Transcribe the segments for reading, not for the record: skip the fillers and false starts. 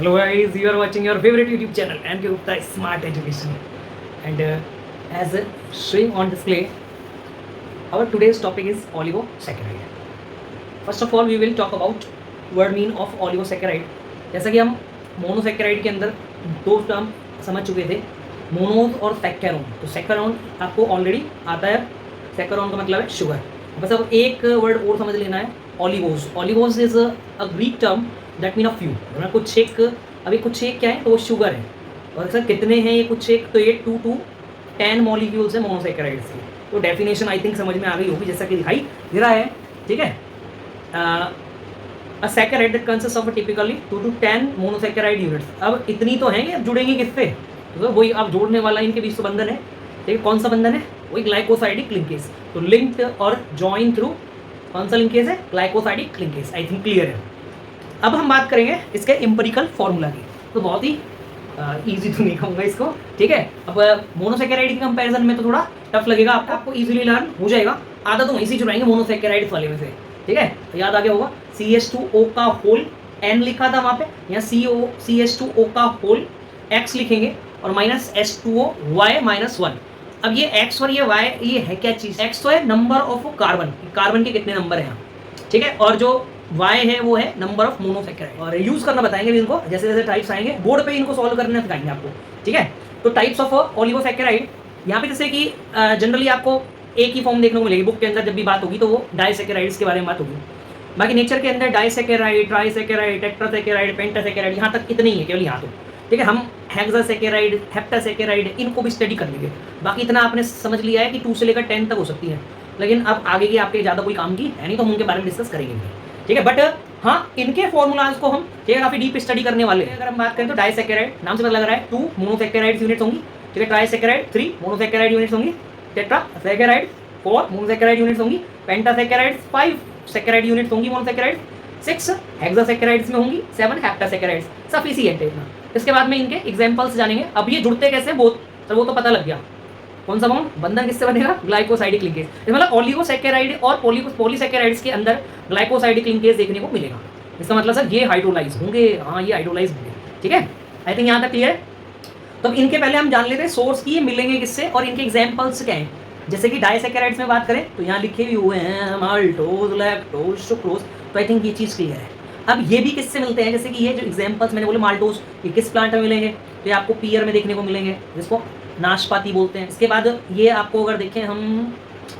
Hello guys, you are watching your favorite YouTube channel and Gupta Smart Education. And as showing on display, our today's topic is oligosaccharide. First of all, we will talk about word mean of oligosaccharide. जैसा कि हम monosaccharide के अंदर दो term समझ चुके थे, मोनोज और सैक्रोन. तो सैक्रोन आपको ऑलरेडी आता है. सैक्रोन का मतलब है शुगर. बस अब एक वर्ड और समझ लेना है, oligos. Oligos is a Greek term that mean a few. कुछ एक, अभी कुछ एक क्या है तो वो शुगर है. और सर कितने हैं ये कुछ एक, तो ये 2 to 10 मॉलिक्यूल्स है मोनोसैकेराइड्स के. तो डेफिनेशन आई थिंक समझ में आ गई होगी जैसा कि दिखाई दे रहा है. ठीक है, a saccharide that consists of typically 2 to 10 monosaccharide units. अब इतनी तो हैं, अब जुड़ेंगे किससे? तो वही अब जोड़ने वाला इनके बीच तो बंधन है. ठीक है, कौन सा बंधन है? वही ग्लाइकोसाइडिक लिंकेज. तो लिंक्ड और जॉइन थ्रू कौन सा लिंकेज है? Glycosidic linkage. I think clear है. अब हम बात करेंगे इसके एम्पिरिकल फॉर्मूला की. तो बहुत ही ईजी तो नहीं कहूँगा इसको. ठीक है, अब मोनोसैकेराइड के कंपैरिजन में तो थोड़ा टफ लगेगा आपको इजीली लर्न हो जाएगा. आधा तो वहीं से जुड़ाएंगे मोनोसैकेराइड वाले में से. ठीक है, तो याद आ गया होगा. CH2O का होल N लिखा था वहाँ पे, यहाँ CH2O का होल X लिखेंगे और माइनस H2O Y -1. अब ये X और ये Y ये है क्या चीज़? X तो है नंबर ऑफ कार्बन, कार्बन के कितने नंबर हैं यहाँ. ठीक है, और जो Y है वो है नंबर ऑफ मोनोसैकेराइड. और यूज़ करना बताएंगे इनको, जैसे जैसे टाइप्स आएंगे बोर्ड पे इनको सॉल्व करना सिखाएंगे आपको. ठीक है, तो टाइप्स ऑफ ओलिगोसैकेराइड यहाँ पे जैसे कि जनरली आपको एक ही फॉर्म देखने को मिलेगी. बुक के अंदर जब भी बात होगी तो वो डाइसैकेराइड्स के बारे में बात होगी. बाकी नेचर के अंदर डाइसैकेराइड, ट्राइसैकेराइड, टेट्रासैकेराइड, पेंटासैकेराइड यहाँ तक इतने ही है केवल यहाँ तो. ठीक है, हम हेक्सासैकेराइड, हेप्टासैकेराइड इनको भी स्टडी कर लेंगे. बाकी इतना आपने समझ लिया है कि 2 से लेकर 10 तक हो सकती है. लेकिन अब आगे की आपके ज़्यादा कोई काम की है नहीं, तो हम उनके बारे में डिस्कस करेंगे. ठीक है, बट हाँ इनके फॉर्मूलाज को हम काफ़ी डीप स्टडी करने वाले हैं. अगर हम बात करें तो डाइसैकेराइड नाम से पता लग रहा है 2 मोनोसैकेराइड यूनिट्स होंगी. ठीक है, ट्राइसैकेराइड 3 मोनोसैकेराइड यूनिट्स होंगी. टेट्रासैकेराइड 4 मोनोसैकेराइड यूनिट्स होंगी. पेंटासैकेराइड 5 सैकेराइड यूनिट्स होंगी मोनोसैकेराइड. 6 हेक्सासैकेराइड्स में होंगी. 7 हेप्टासैकेराइड्स. सफिशिएंट है इतना. इसके बाद में इनके एग्जांपल्स जानेंगे. अब ये जुड़ते कैसे वो तो पता लग गया. कौन सा बॉन्ड, बंधन किससे बनेगा? Glycosidic linkage. मतलब ओलिगोसैकेराइड और पॉलीसैकेराइड्स के अंदर ग्लाइकोसाइडिक लिंकेज देखने को मिलेगा. इसका मतलब सर ये हाइड्रोलाइज होंगे. हाँ, ये हाइड्रोलाइज होंगे. ठीक है, आई थिंक यहाँ तक क्लियर है. तो इनके पहले हम जान लेते हैं सोर्स की, ये मिलेंगे किससे और इनके एग्जाम्पल्स क्या हैं. जैसे कि डाइसैकेराइड्स में बात करें तो यहाँ लिखे भी हुए हैं माल्टोज, लैक्टोज, सुक्रोज. तो आई थिंक ये चीज़ क्लियर है. अब ये भी किससे मिलते हैं? जैसे कि ये जो एग्जांपल्स मैंने बोले माल्टोज, ये किस प्लांट में मिलेंगे? तो ये आपको पीयर में देखने को मिलेंगे, जिसको नाशपाती बोलते हैं. इसके बाद ये आपको अगर देखें हम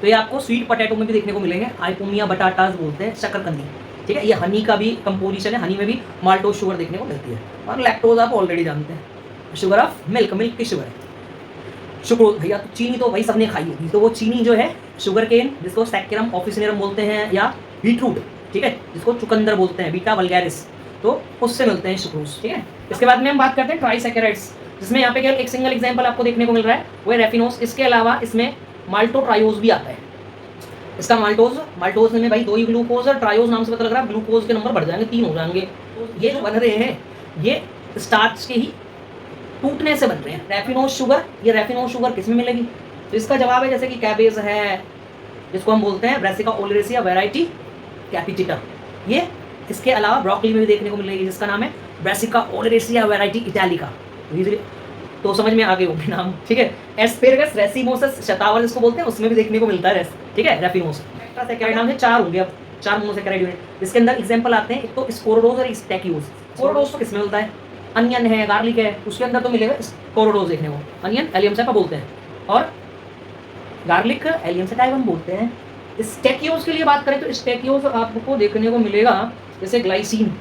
तो ये आपको स्वीट पोटैटो में भी देखने को मिलेंगे. आइपोमिया बटाटास बोलते हैं, शकरकंदी. ठीक है, ये हनी का भी कंपोजिशन है. हनी में भी माल्टोज शुगर देखने को मिलती है. और लैक्टोज आप ऑलरेडी जानते हैं, शुगर ऑफ मिल्क, मिल्क की शुगर है. शुक्रोज भैया, तो चीनी तो भाई सबने खाई होगी. तो वो चीनी जो है शुगर केन, जिसको सैक्करम ऑफिसिनेरम बोलते हैं, या बीटरूट, ठीक है, जिसको चुकंदर बोलते हैं, बीटा वल्गैरिस, तो उससे मिलते हैं शुक्रोज. ठीक है, इसके बाद में हम बात करते हैं ट्राइसैकेराइड्स, जिसमें यहाँ पे केवल एक सिंगल एग्जांपल आपको देखने को मिल रहा है, वो है रेफिनोस. इसके अलावा इसमें माल्टोट्रायोज भी आता है. इसका माल्टोज में भाई 2 ही ग्लूकोज और ट्रायोज नाम से पता लग रहा है ग्लूकोज के नंबर बढ़ जाएंगे, 3 हो जाएंगे. ये जो बन रहे हैं ये स्टार्च के ही टूटने से बन रहे हैं. रेफिनोज शुगर, ये रेफिनोज शुगर किस में मिलेगी? तो इसका जवाब है जैसे कि कैबेज है, जिसको हम बोलते हैं ब्रासिका ओलेरेसिया वैरायटी कैपिटिटा. ये इसके अलावा ब्रोकली में भी देखने को मिलेगी, जिसका नाम है ब्रासिका ओलेरेसिया वैरायटी इटैलिका. तो समझ में आ गए होंगे नाम. ठीक है, एस्पेरगस रेसिमोसस शतावर जिसको बोलते हैं, उसमें भी देखने को मिलता है. ठीक है, रेफिनोस. टेट्रासैकेराइड नाम से 4 होंगे. अब 4 मोनोसैकेराइड यूनिट. इसके अंदर एग्जांपल आते हैं, एक तो स्पोरोडोज और स्टैक्यूज. स्पोरोडोज तो किस में मिलता है? अनियन है, गार्लिक है, उसके अंदर तो मिलेगा स्पोरोडोज देखने को. अनियन एलियम सेपा बोलते हैं और गार्लिक एलियम सेटाइवम बोलते हैं. स्टैक्यूज के लिए बात करें तो स्टैक्यूज आपको देखने को मिलेगा जैसे ग्लाइसिन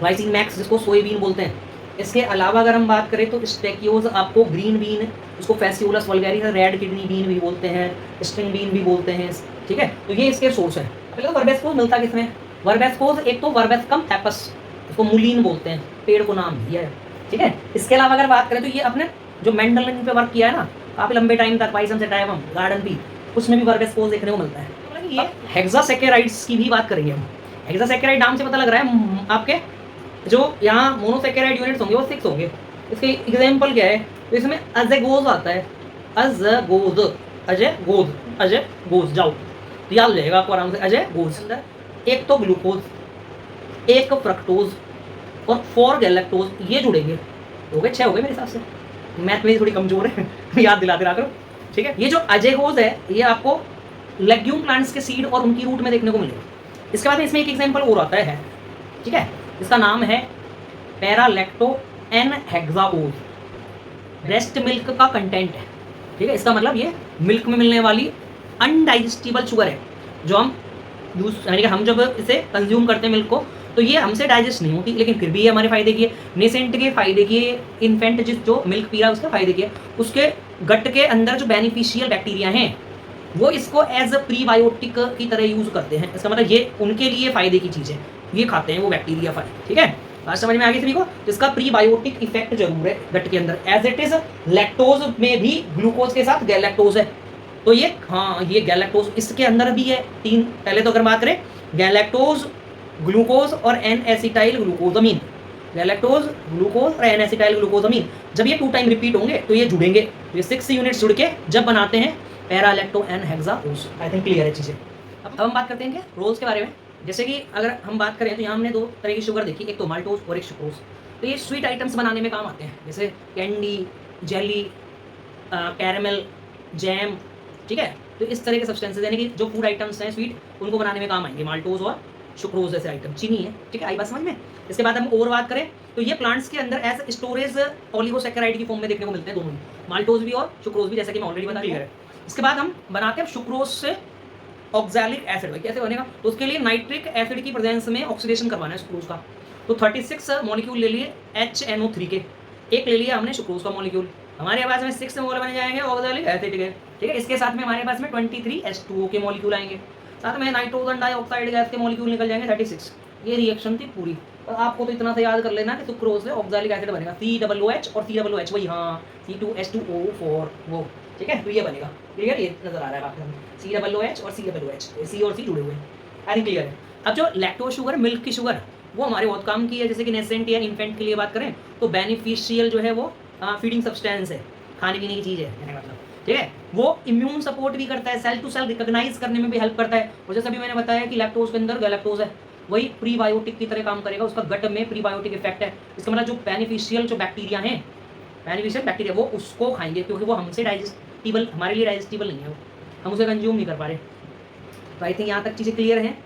मैक्स, जिसको सोयाबीन बोलते हैं. इसके अलावा अगर हम बात करें तो स्टैक्यूज आपको ग्रीन बीन, जिसको Phaseolus vulgaris, red kidney bean भी बोलते हैं, स्ट्रिंग बीन भी बोलते हैं. ठीक है, तो ये इसके सोर्स है. पहले तो वर्बेस्कोज मिलता किसमें? वर्बेस्कोज एक तो वर्बेस्कम थैपस, इसको मूलीन बोलते हैं, पेड़ को नाम दिया है. ठीक है, इसके अलावा अगर बात करें तो ये अपने जो मेंडल पे वर्क किया है ना काफ़ी लंबे टाइम तक, पाइसम सेटाइवम, गार्डन भी, उसमें भी वर्बेस्कोज देखने को मिलता है. ये हेक्सासैकेराइड्स की भी बात करेंगे हम. हेक्सासैकेराइड नाम से पता लग रहा है आपके जो यहाँ मोनोसैकेराइड यूनिट्स होंगे वो 6 होंगे. इसके एग्जाम्पल क्या है? तो इसमें अजगोज आता है. अजगोज, अजय गोज जाओ तो याद हो जाएगा आपको आराम से. अजय गोज अंदर एक तो ग्लूकोज, एक फ्रक्टोज, और 4 गैलेक्टोज ये जुड़ेंगे, हो गए 6 हो गए मेरे हिसाब से, मैथ में थोड़ी कमजोर है याद दिलाते रहा करो, ठीक है। ये जो अजेगोज है ये आपको लेग्यूम प्लांट्स के सीड और उनकी रूट में देखने को मिलेगा। इसके बाद इसमें एक एग्जाम्पल और आता है, ठीक है, इसका नाम है पैरालैक्टो एन हेक्साओज, ब्रेस्ट मिल्क का कंटेंट है, ठीक है। इसका मतलब ये मिल्क में मिलने वाली अनडाइजेस्टिबल शुगर है, जो हम यूज यानी कि हम जब इसे कंज्यूम करते हैं मिल्क को तो ये हमसे डाइजेस्ट नहीं होती, लेकिन फिर भी ये हमारे फायदे की है, नेसेंट के फायदे की है, इन्फेंट जो मिल्क पी रहा है उसके फायदे की है, उसके गट के अंदर जो बेनिफिशियल बैक्टीरिया हैं वो इसको एज अ प्रीबायोटिक की तरह यूज करते हैं। इसका मतलब ये उनके लिए फायदे की चीज़ है, ये खाते हैं वो बैक्टीरिया फल, ठीक है। बात समझ में आ गई सभी को। तो इसका प्रीबायोटिक इफेक्ट जरूर है गट के अंदर, एज इट इज लैक्टोज में भी ग्लूकोज के साथ गैलेक्टोज है, तो ये हाँ ये गैलेक्टोज इसके अंदर भी है। तीन पहले तो अगर बात करें गैलेक्टोज, ग्लूकोज और एन एसिटाइल ग्लूकोजामीन, गैलेक्टोज, ग्लूकोज और एन एसिटाइल ग्लूकोजामीन, जब ये 2 टाइम रिपीट होंगे तो ये जुड़ेंगे, तो ये 6 यूनिट्स जुड़ के जब बनाते हैं पैरालैक्टो एन हेक्साओज। आई थिंक क्लियर है चीज़ें। अब हम बात करते हैं क्या रोल्स के बारे में। जैसे कि अगर हम बात करें तो यहाँ हमने 2 तरह की शुगर देखी, एक तो माल्टोज और एक सुक्रोज। तो ये स्वीट आइटम्स बनाने में काम आते हैं, जैसे कैंडी, जेली, कैरेमल, जैम, ठीक है। तो इस तरह के सब्सटेंसेस यानी कि जो फूड आइटम्स हैं स्वीट उनको बनाने में काम आएंगे माल्टोज और सुक्रोज जैसे आइटम, चीनी है, ठीक है। आई बात समझ में। इसके बाद हम और बात करें तो ये प्लांट्स के अंदर एज स्टोरेज ओलिगोसैकेराइड की फॉर्म में देखने को मिलते हैं दोनों, माल्टोज भी और सुक्रोज भी, जैसे कि मैं ऑलरेडी बता दिया है। इसके बाद हम बनाते हैं सुक्रोज से ऑक्सैलिक एसिड, भाई कैसे बनेगा, तो उसके लिए नाइट्रिक एसिड की प्रेजेंस में ऑक्सीडेशन करवाना है सुक्रोज का। तो 36 मॉलिक्यूल ले लिए HNO3 के, एक ले लिया हमने सुक्रोज का मॉलिक्यूल, हमारे पास में 6 मोल बन जाएंगे ऑक्सैलिक एसिड के, ठीक है। इसके साथ में हमारे पास में 23 H2O के मॉलिक्यूल आएंगे, साथ में नाइट्रोजन डाइऑक्साइड गैस के मॉलिक्यूल निकल जाएंगे 36। ये रिएक्शन थी पूरी, और आपको तो इतना सा याद कर लेना कि सुक्रोज से ऑक्सैलिक एसिड बनेगा COOH और COOH वही, हाँ C2H2O4 वो, ठीक है। तो ये बनेगा, क्लियर, ये नजर आ रहा है आपको COOH और COOH, C और C जुड़े हुए हैं, आई थिंक क्लियर है। अब जो लैक्टोज शुगर, मिल्क की शुगर, वो हमारे बहुत काम की है, जैसे कि नेसेंट या इन्फेंट के लिए बात करें तो बेनिफिशियल जो है वो फीडिंग सब्सटेंस है, खाने पीने की चीज़ है कहने का मतलब, ठीक है। वो इम्यून सपोर्ट भी करता है, सेल टू सेल रिकॉग्नाइज करने में भी हेल्प करता है, और जैसे अभी मैंने बताया कि लैक्टोज के अंदर गैलेक्टोज है, वही प्रीबायोटिक की तरह काम करेगा, उसका गट में प्रीबायोटिक इफेक्ट है। इसका मतलब जो बेनिफिशियल जो बैक्टीरिया हैं, बेनिफिशियल बैक्टीरिया वो उसको खाएंगे, क्योंकि वो हमसे डाइजेस्टिबल, हमारे लिए डाइजेस्टिबल नहीं है, वो हम उसे कंज्यूम नहीं कर पा रहे। तो आई थिंक यहाँ तक चीज़ें क्लियर हैं।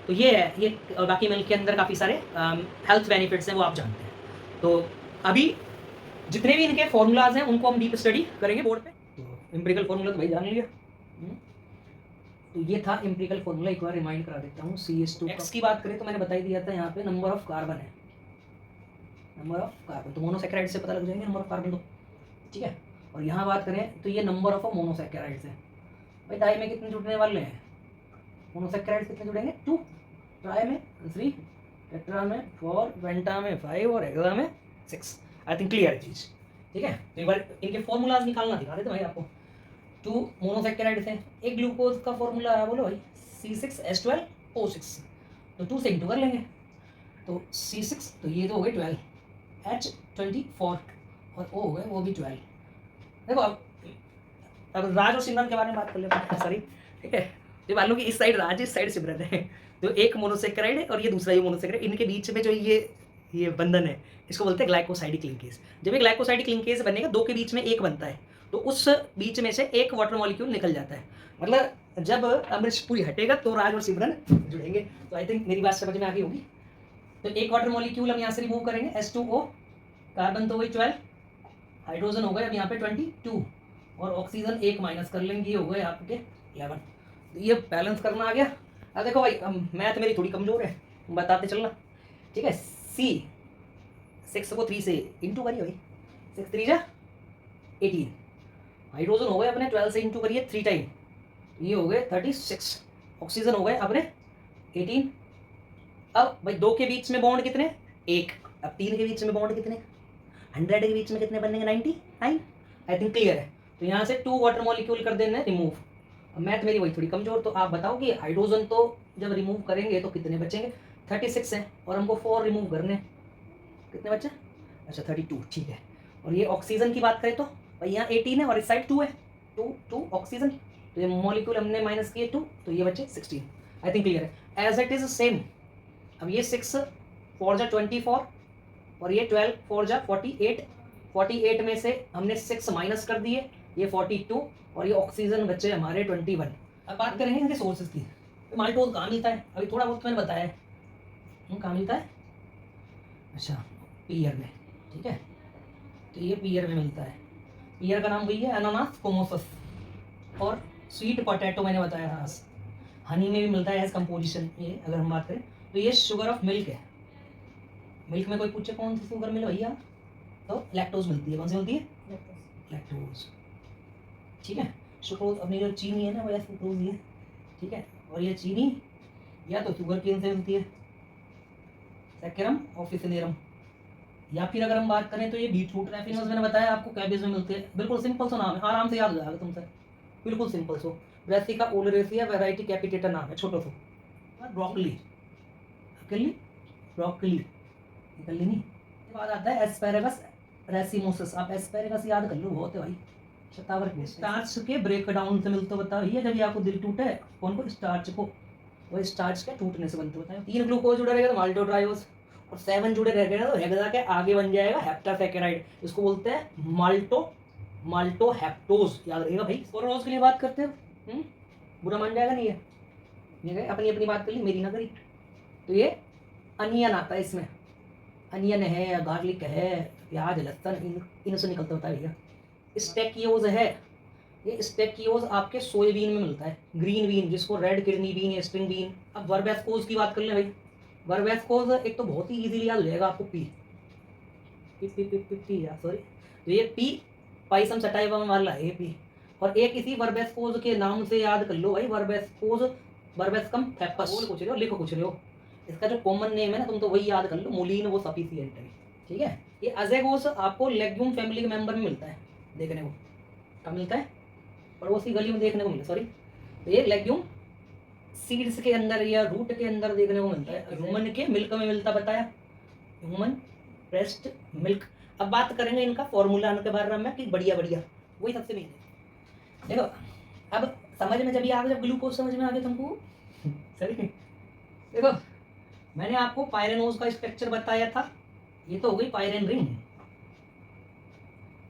तो ये है, ये बाकी मिल्क के अंदर काफ़ी सारे हेल्थ बेनिफिट्स हैं वो आप जानते हैं। तो अभी जितने भी इनके फॉर्मूलाज हैं उनको हम डीप स्टडी करेंगे बोर्ड पे। तो एम्पिरिकल फॉर्मूला तो भाई जान लिया, तो ये था एम्पिरिकल फॉर्मूला, एक बार रिमाइंड करा देता हूँ। CH2 एक्स की बात करें तो मैंने बता ही दिया था, यहाँ पे नंबर ऑफ कार्बन है, नंबर ऑफ कार्बन, तो मोनोसैकेराइड से पता लग जाएंगे नंबर ऑफ कार्बन, तो ठीक है। और यहाँ बात करें तो ये नंबर ऑफ मोनोसैकेराइड्स है, भाई डाई में कितने जुड़ने वाले हैं, मोनोसैकेराइड्स कितने जुड़ेंगे 2, ट्राई में 3, टेट्रा में 4, पेंटा में 5 और हेक्सा में 6। आई थिंक क्लियर है चीज़, ठीक है। तो एक बार इनके फॉर्मूलाज निकालना दिखा देते भाई आपको। 2 मोनोसैकेराइड्स हैं, एक ग्लूकोज का फॉर्मूला है, बोलो भाई C6H12O6, तो 2 से इंटू कर लेंगे, तो C6, तो ये तो हो गए 12, H24 और O हो गए वो भी 12। देखो अब राज और सिमरन के बारे में बात कर लेते हैं, सॉरी, ठीक है। ये मान लो कि इस साइड राज, इस साइड सिमरन है, तो एक मोनोसैकेराइड है और ये दूसरा ये मोनोसैकेराइड, इनके बीच में जो ये बंधन है इसको बोलते हैं ग्लाइकोसाइडिक लिंकेज। जब ये ग्लाइकोसाइडिक लिंकेज बनेगा, 2 के बीच में एक बनता है, तो उस बीच में से एक वाटर मॉलिक्यूल निकल जाता है, मतलब जब अमृत पूरी हटेगा तो राज और सिमरन जुड़ेंगे। तो आई थिंक मेरी बात समझ में आ गई होगी। तो एक वाटर मॉलिक्यूल हम यहाँ से रिमूव करेंगे, H2O, कार्बन तो वही 12, हाइड्रोजन हो गए अब यहाँ पे 22, और ऑक्सीजन 1 माइनस कर लेंगे, ये हो गए आपके 11। तो ये बैलेंस करना आ गया। अब देखो भाई मैथ मेरी थोड़ी कमज़ोर है, बताते चलना, ठीक है। C6 को 3 से इंटू करिए भाई, 6 3 जा 18, हाइड्रोजन हो गए अपने 12 से इंटू करिए 3 टाइम, ये हो गए 36, ऑक्सीजन हो गए अपने 18। अब भाई 2 के बीच में बॉन्ड कितने, 1, अब 3 के बीच में बॉन्ड कितने, 100 के बीच में कितने बनेंगे, 99। आई थिंक क्लियर है। तो यहाँ से 2 वाटर मॉलिक्यूल कर देना रिमूव। अब मैथ मेरी वही थोड़ी कमजोर, तो आप बताओ कि हाइड्रोजन तो जब रिमूव करेंगे तो कितने बचेंगे, 36 हैं, और हमको 4 रिमूव करने, कितने बचे, अच्छा 32, ठीक है। और ये ऑक्सीजन की बात करें तो भाई यहाँ 18 है और इस साइड 2 है, 2 ऑक्सीजन, तो ये मॉलिक्यूल हमने माइनस किए 2, तो ये बचे 16। आई थिंक क्लियर है, एज इट इज सेम। अब ये 6 4 जा 24, और ये 12 4 जा 48, 48 में से हमने 6 माइनस कर दिए, ये 42 और ये ऑक्सीजन बचे हमारे 21। अब बात करेंगे इनके सोर्सेज की। तो माल्टोज कहाँ मिलता है, अभी थोड़ा बहुत मैंने बताया है कहाँ मिलता है, अच्छा पीयर में, ठीक है। तो ये पीयर में मिलता है, पीयर का नाम वही है अनानास कोमोसस। और स्वीट पोटैटो मैंने बताया था, हनी में भी मिलता है एज कंपोजिशन। ये अगर हम बात करें तो ये शुगर ऑफ मिल्क है। मिल्क में कोई पूछे कौन सी शुगर मिले भैया, तो लैक्टोज मिलती है। कौन सी मिलती है, लैक्टोज, ठीक है। सुक्रोज, अपनी जो चीनी है ना वो सुक्रोज ही है, ठीक है। और ये चीनी या तो शुगर केन से मिलती है, सैक्करम ऑफिसिनेरम, या फिर अगर हम बात करें तो ये बीटरूट रैफिनोज मैंने बताया आपको कैबेज में मिलते हैं। बिल्कुल सिंपल सा नाम है, आराम से याद हो जाएगा तुमसे, बिल्कुल simple so. Brassica oleracea variety कैपिटेटा नाम है, छोटो सो। ब्रोकली, अकेली ब्रोकली निकलनी नहीं। इसके बाद आता है एस्पेरेगस रेसिमोसस। आप एस्पेरेगस याद कर लो, बहुत है भाई, शतावर के। स्टार्च के ब्रेक डाउन से मिलते बताओ भैया, जब आपको दिल टूटे कौन को, स्टार्च को, वो स्टार्च के टूटने से बनते बताओ। 3 ग्लूकोज जुड़े रहेगा तो माल्टोट्रायोज, और 7 जुड़े रहेगा तो हेक्सा के आगे बन जाएगा हेप्टासेकेराइड, इसको बोलते हैं माल्टो हेप्टोज, याद रहेगा भाई। स्पोरोज के लिए बात करते हो, बुरा मान जाएगा नहीं है, ये अपनी अपनी बात कर ली, मेरी ना करी। तो ये अनियन आता है इसमें, अनियन है या गार्लिक है, प्याज लहसुन इनसे निकलता होता है भैया। स्टेकियोज है, ये स्टेकियोज आपके सोयाबीन में मिलता है, ग्रीन बीन जिसको रेड किडनी बीन या स्ट्रिंग बीन। अब वर्बेस्कोज की बात कर ले भाई, वर्बेस्कोज एक तो बहुत ही इजीली याद हो जाएगा आपको, P P P P P P यार सॉरी, तो ये पी पाइसम सटाइवा वाला है पी। और एक इसी वर्बेस्कोज के नाम से याद कर लो भाई, वर्बेस्कोज वर्बेस्कम फेपस। बोल कुछ रहे हो, लिखो कुछ रहे हो, इसका जो कॉमन नेम है ना तुम तो वही याद कर लो, मोलिन वो सफिशिएंट है, ठीक है। ये अजेगोस आपको लेग्यूम फैमिली के मेंबर में मिलता है, देखने को कब मिलता है, पड़ोसी गली में देखने को मिलता है, सॉरी। तो ये लेग्यूम सीड्स के अंदर या रूट के अंदर देखने को मिलता है। ह्यूमन के मिल्क में मिलता, बताया ह्यूमन ब्रेस्ट मिल्क। अब बात करेंगे इनका फॉर्मूला के बारे में कि बढ़िया बढ़िया, वही सबसे मेन है। देखो अब समझ में जब ये आ गया, जब ग्लूकोज समझ में आ गया तुमको, सही। देखो मैंने आपको पायरेनोज का स्ट्रक्चर बताया था, ये तो हो गई पायरेन रिंग,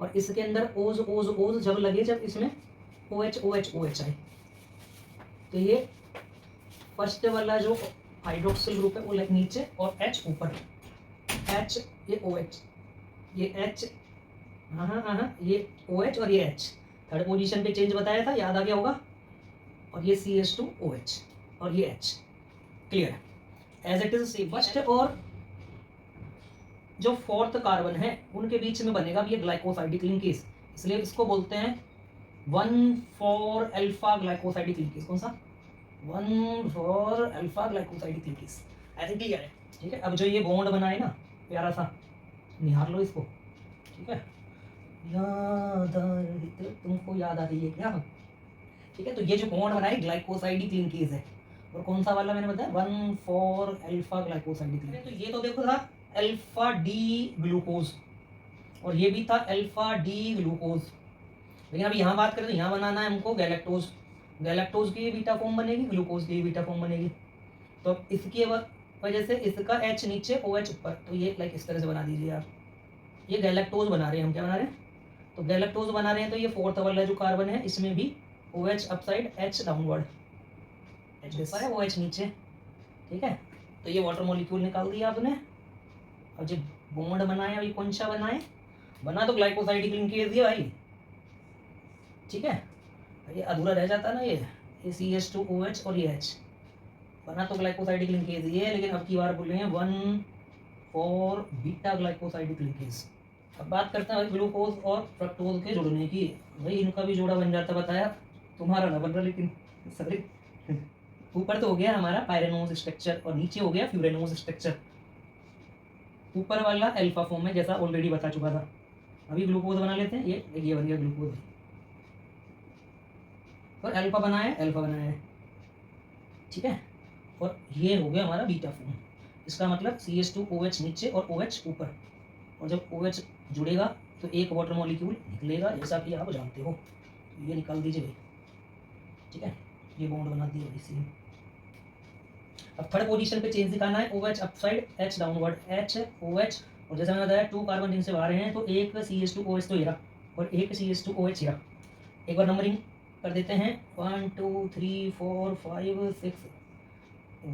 और इसके अंदर ओज ओज ओज जब लगे, जब इसमें OH OH OH आए, तो ये फर्स्ट वाला जो हाइड्रोक्सिल ग्रुप है वो लग नीचे और H ऊपर, H ये OH, ये H, हाँ ये OH और ये H थर्ड पोजीशन पे चेंज बताया था, याद आ गया होगा। और ये CH2OH और ये H, clear as it is same. First और जो फोर्थ कार्बन है उनके बीच में बनेगा ये ग्लाइकोसाइडिक लिंकेज, इसलिए इसको बोलते हैं 1,4 अल्फा ग्लाइकोसाइडिक लिंकेज। कौन सा, 1,4 अल्फा ग्लाइकोसाइडिक लिंकेज, ऐसे क्लियर है, ठीक है। अब जो ये बॉन्ड बनाए ना प्यारा सा, निहार लो इसको, ठीक है। याद आ रही तो तुमको याद आ रही है क्या, ठीक है। तो ये जो बॉन्ड बनाए ग्लाइकोसाइडिक लिंकेज है, और कौन सा वाला मैंने बताया, 1,4 अल्फा ग्लाइकोसाइडिक लिंकेज। तो ये तो देखो था अल्फा डी ग्लूकोज, और ये भी था अल्फा डी ग्लूकोज, लेकिन अभी यहाँ बात करें तो यहाँ बनाना है हमको गैलेक्टोज, गैलेक्टोज की बीटा फॉर्म बनेगी, ग्लूकोज की बीटा फॉर्म बनेगी। तो इसकी वजह से इसका H नीचे OH ऊपर, तो ये लाइक इस तरह से बना दीजिए आप, ये गैलेक्टोज बना रहे हैं हम, क्या बना रहे हैं, तो गैलेक्टोज बना रहे हैं। तो ये फोर्थ वाला जो कार्बन है इसमें भी OH upside H downward, H ऊपर है OH नीचे, ठीक है। तो ये वाटर मॉलिक्यूल निकाल दिया आपने, और जो बॉन्ड बनाया अभी कौन सा बनाए, बना तो ग्लाइकोसाइडिक लिंकेज दिया भाई, ठीक है। ये अधूरा रह जाता ना, ये CH2OH और ये H बना तो ग्लाइकोसाइडिक लिंकेज ये, लेकिन अब की बार बोल रहे हैं 1,4 बीटा ग्लाइकोसाइडिक लिंकेज। अब बात करते हैं ग्लूकोज और फ्रक्टोज के जुड़ने की, भाई इनका भी जोड़ा बन जाता, बताया तुम्हारा ना बन रहा, लेकिन सॉरी ऊपर तो हो गया हमारा पायरेनोज स्ट्रक्चर और नीचे हो गया फ्यूरेनोज स्ट्रक्चर। ऊपर वाला अल्फा फॉर्म में जैसा ऑलरेडी बता चुका था, अभी ग्लूकोज बना लेते हैं, ये बन गया ग्लूकोज, और अल्फा बनाया है, ठीक है। और ये हो गया हमारा बीटा फॉर्म, इसका मतलब CH2OH नीचे और OH ऊपर, और जब OH जुड़ेगा तो एक वाटर मॉलिक्यूल निकलेगा, जैसा कि आप जानते हो, तो ये निकाल दीजिए भाई, ठीक है। ये बॉन्ड बना दिया इसी। अब थर्ड पोजीशन पे चेंज दिखाना है, OH upside H downward, H OH और जैसे मैंने बताया 2 कार्बन रिंग से बाहर हैं तो एक CH2OH तो ये रहा और एक CH2OH ये रहा। एक बार नंबरिंग कर देते हैं 1 2 3 4 5 6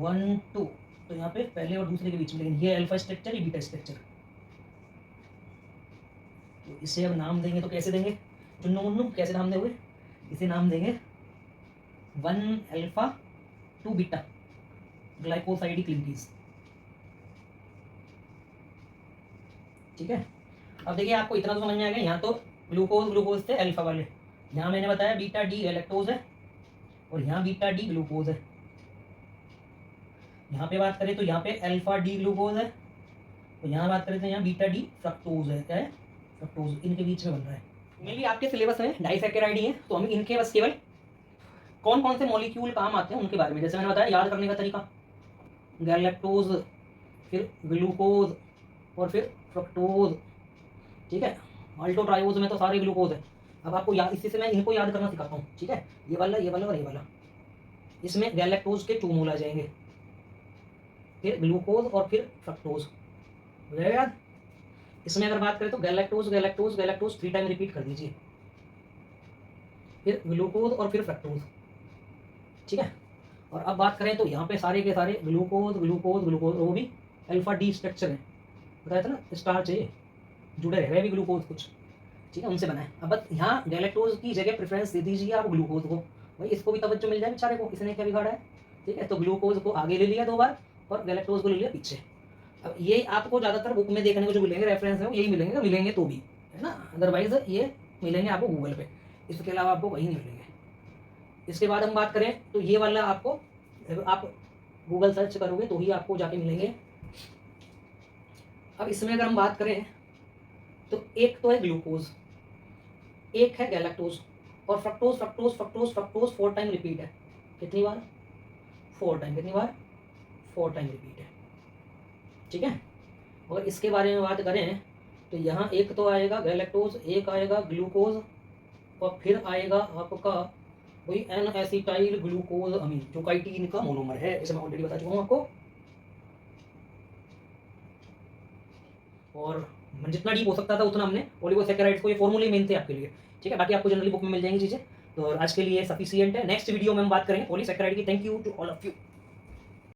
1 2। तो यहाँ पे पहले और दूसरे के बीच में, लेकिन ये अल्फा स्ट्रक्चर, ये बीटा स्ट्रक्चर। तो इसे अब नाम देंगे तो कैसे देंगे चुन्नू मुन्नू, कैसे नाम देंगे? इसे नाम देंगे 1 अल्फा 2 बीटा ग्लाइकोसाइडिक लिंकेज। ठीक है, अब देखिए आपको इतना तो समझ में आ गया। यहाँ तो ग्लूकोज ग्लूकोज थे अल्फा वाले, यहाँ मैंने बताया बीटा डी गैलेक्टोज है और यहाँ बीटा डी ग्लूकोज है। यहाँ पे बात करें तो यहाँ पे अल्फा डी ग्लूकोज है और यहाँ बात करें तो यहाँ बीटा डी फ्रक्टोज है। क्या है? फ्रक्टोज। इनके बीच में बन रहा है। मेनली आपके सिलेबस में डाइसैकेराइड ही है, तो हम इनके बस केवल कौन कौन से मॉलिक्यूल काम आते हैं उनके बारे में जैसे मैंने बताया याद करने का तरीका, गैलेक्टोज, फिर ग्लूकोज और फिर फ्रक्टोज। ठीक है, अल्टो ट्रायोज में तो सारे ग्लूकोज है। अब आपको याद, इसी से मैं इनको याद करना सिखाता हूँ। ठीक है, ये वाला और ये वाला, इसमें गैलेक्टोज के 2 मोल आ जाएंगे, फिर ग्लूकोज और फिर फ्रक्टोज हो जाएगा याद। इसमें अगर बात करें तो galactose galactose galactose 3 time repeat कर दीजिए, फिर ग्लूकोज और फिर फ्रक्टोज। ठीक है, और अब बात करें तो यहाँ पे सारे के सारे ग्लूकोज ग्लूकोज ग्लूकोज, वो भी अल्फा डी स्ट्रक्चर है, बताया था ना, स्टार्च है, जुड़े रह गए भी ग्लूकोज कुछ। ठीक है, उनसे बना है। अब बस यहाँ गैलेक्टोज की जगह प्रेफरेंस दे दीजिए आप ग्लूकोज को, भाई इसको भी तवज्जो मिल जाए बेचारे को, इसने क्या बिगाड़ा है। ठीक है, तो ग्लूकोज को आगे ले लिया 2 बार और गैलेक्टोज को ले लिया पीछे। अब ये आपको ज़्यादातर बुक में देखने को जो मिलेंगे रेफरेंस है वो यही मिलेंगे तो भी, है ना, अदरवाइज ये मिलेंगे आपको गूगल पे, इसके अलावा आपको कहीं नहीं मिलेंगे। इसके बाद हम बात करें तो ये वाला आपको, आप गूगल सर्च करोगे तो ही आपको जाके मिलेंगे। अब इसमें अगर हम बात करें तो एक तो है ग्लूकोज, एक है गैलेक्टोज और fructose fructose fructose fructose 4 time repeat है। कितनी बार? 4 टाइम। कितनी बार? 4 टाइम रिपीट है। ठीक है, और इसके बारे में बात करें तो यहाँ एक तो आएगा गैलेक्टोज, एक आएगा ग्लूकोज और फिर आएगा आपका वही एन एसिटाइल ग्लूकोज अमीन जो काइटिन का मोनोमर है, इसे मैं ऑलरेडी बता चुका हूँ आपको। और जितना डीप हो सकता था उतना हमने ओलिगोसैकेराइड्स को, ये फॉर्मूले मेन थे आपके लिए। ठीक है, बाकी आपको जनरली बुक में मिल जाएंगी चीज़ें। तो आज के लिए सफिशिएंट है। नेक्स्ट वीडियो में हम बात करेंगे पॉलीसैकेराइड की। Thank you to all of you.